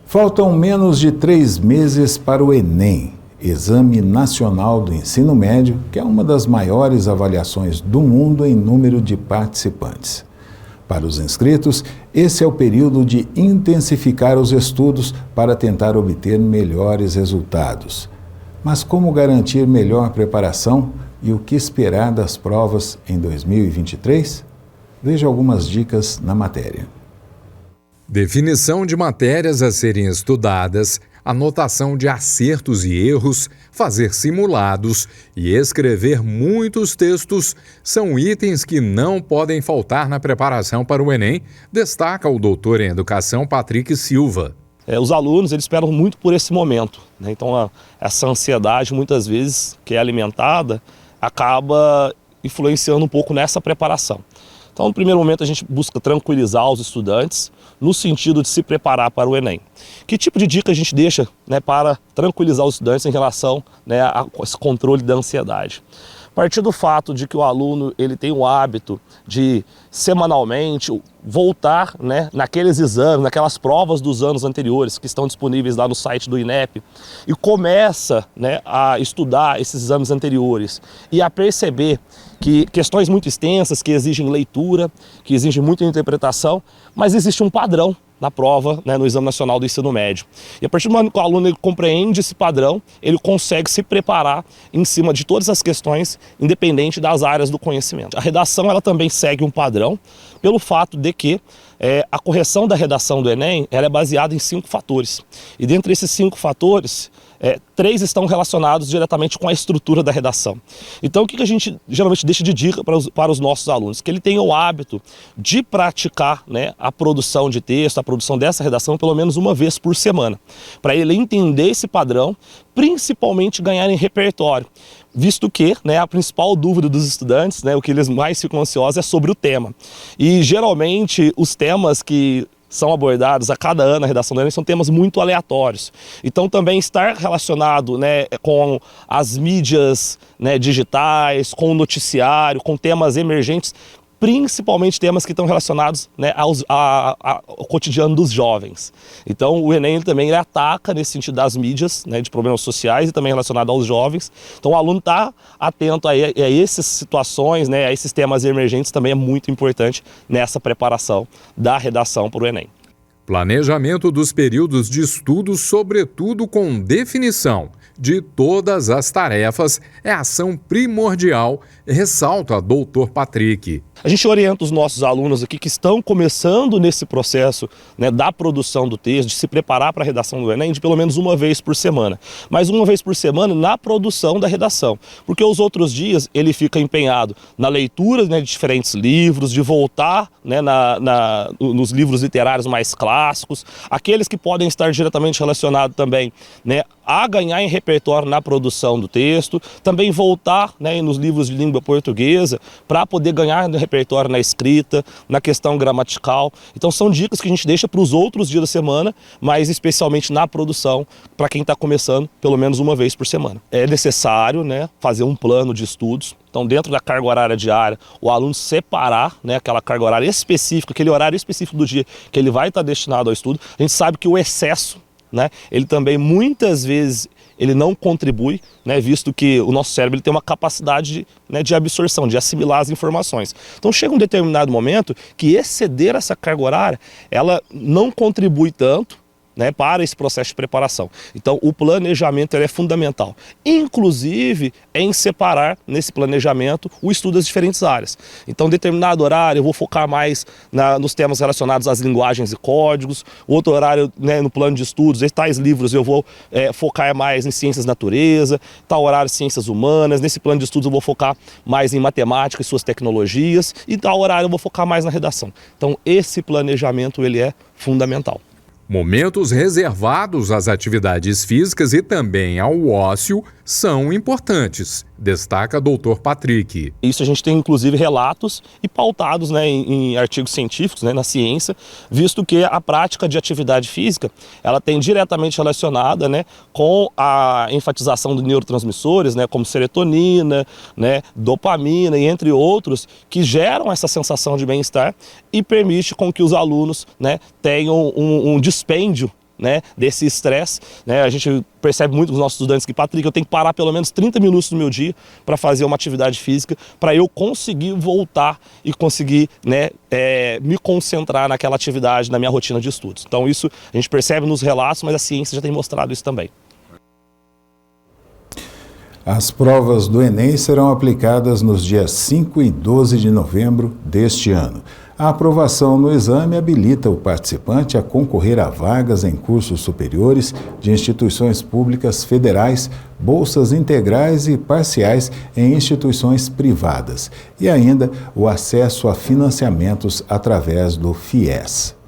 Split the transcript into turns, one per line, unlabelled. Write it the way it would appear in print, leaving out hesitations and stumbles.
Faltam menos de 3 meses para o Enem, Exame Nacional do Ensino Médio, que é uma das maiores avaliações do mundo em número de participantes. Para os inscritos, esse é o período de intensificar os estudos para tentar obter melhores resultados. Mas como garantir melhor preparação e o que esperar das provas em 2023? Veja algumas dicas na matéria.
Definição de matérias a serem estudadas, anotação de acertos e erros, fazer simulados e escrever muitos textos são itens que não podem faltar na preparação para o Enem, destaca o doutor em Educação Patrick Silva.
Os alunos eles esperam muito por esse momento, né? Então essa ansiedade muitas vezes que é alimentada acaba influenciando um pouco nessa preparação. Então, no primeiro momento, a gente busca tranquilizar os estudantes no sentido de se preparar para o Enem. Que tipo de dica a gente deixa, né, para tranquilizar os estudantes em relação, né, a esse controle da ansiedade? A partir do fato de que o aluno ele tem o hábito de semanalmente voltar, né, naqueles exames, naquelas provas dos anos anteriores que estão disponíveis lá no site do INEP e começa, né, a estudar esses exames anteriores e a perceber que questões muito extensas, que exigem leitura, que exigem muita interpretação, mas existe um padrão na prova, né, no Exame Nacional do Ensino Médio. E a partir do momento que o aluno ele compreende esse padrão, ele consegue se preparar em cima de todas as questões, independente das áreas do conhecimento. A redação ela também segue um padrão, pelo fato de que a correção da redação do Enem ela é baseada em 5 fatores. E dentre esses 5 fatores, 3 estão relacionados diretamente com a estrutura da redação. Então o que a gente geralmente deixa de dica para os nossos alunos? Que ele tenha o hábito de praticar, né, a produção de texto, a produção dessa redação pelo menos uma vez por semana. Para ele entender esse padrão, principalmente ganhar em repertório. Visto que, né, a principal dúvida dos estudantes, né, o que eles mais ficam ansiosos é sobre o tema. E geralmente os temas que são abordados a cada ano na redação do Enem são temas muito aleatórios. Então também estar relacionado, né, com as mídias, né, digitais, com o noticiário, com temas emergentes, principalmente temas que estão relacionados, né, ao cotidiano dos jovens. Então o Enem também ele ataca nesse sentido das mídias, né, de problemas sociais e também relacionado aos jovens. Então o aluno está atento a essas situações, né, a esses temas emergentes também é muito importante nessa preparação da redação para o Enem.
Planejamento dos períodos de estudo, sobretudo com definição de todas as tarefas, é ação primordial, ressalta a doutor Patrick.
A gente orienta os nossos alunos aqui que estão começando nesse processo, né, da produção do texto, de se preparar para a redação do Enem, de pelo menos uma vez por semana. Mas uma vez por semana na produção da redação. Porque os outros dias ele fica empenhado na leitura, né, de diferentes livros, de voltar, né, nos livros literários mais clássicos, aqueles que podem estar diretamente relacionados também, né, a ganhar em repertório na produção do texto, também voltar, né, nos livros de língua portuguesa para poder ganhar no repertório na escrita, na questão gramatical. Então são dicas que a gente deixa para os outros dias da semana, mas especialmente na produção, para quem está começando pelo menos uma vez por semana. É necessário, né, fazer um plano de estudos. Então, dentro da carga horária diária, o aluno separar, né, aquela carga horária específica, aquele horário específico do dia que ele vai estar destinado ao estudo. A gente sabe que o excesso, né, ele também muitas vezes ele não contribui, né, visto que o nosso cérebro ele tem uma capacidade de absorção, de assimilar as informações. Então chega um determinado momento que exceder essa carga horária, ela não contribui tanto, né, para esse processo de preparação. Então o planejamento é fundamental, inclusive em separar nesse planejamento o estudo das diferentes áreas. Então determinado horário eu vou focar mais nos temas relacionados às linguagens e códigos, outro horário, né, no plano de estudos, tais livros eu vou focar mais em ciências da natureza, tal horário ciências humanas, nesse plano de estudos eu vou focar mais em matemática e suas tecnologias, e tal horário eu vou focar mais na redação. Então esse planejamento ele é fundamental.
Momentos reservados às atividades físicas e também ao ócio são importantes, destaca doutor Patrick.
Isso a gente tem inclusive relatos e pautados, né, em artigos científicos, né, na ciência, visto que a prática de atividade física ela tem diretamente relacionada, né, com a enfatização de neurotransmissores, né, como serotonina, né, dopamina e entre outros, que geram essa sensação de bem-estar e permite com que os alunos, né, tenham um dispêndio né, desse estresse, né? A gente percebe muito com os nossos estudantes que, Patrick, eu tenho que parar pelo menos 30 minutos do meu dia para fazer uma atividade física, para eu conseguir voltar e conseguir, né, me concentrar naquela atividade, na minha rotina de estudos. Então isso a gente percebe nos relatos, mas a ciência já tem mostrado isso também.
As provas do Enem serão aplicadas nos dias 5 e 12 de novembro deste ano. A aprovação no exame habilita o participante a concorrer a vagas em cursos superiores de instituições públicas federais, bolsas integrais e parciais em instituições privadas e ainda o acesso a financiamentos através do FIES.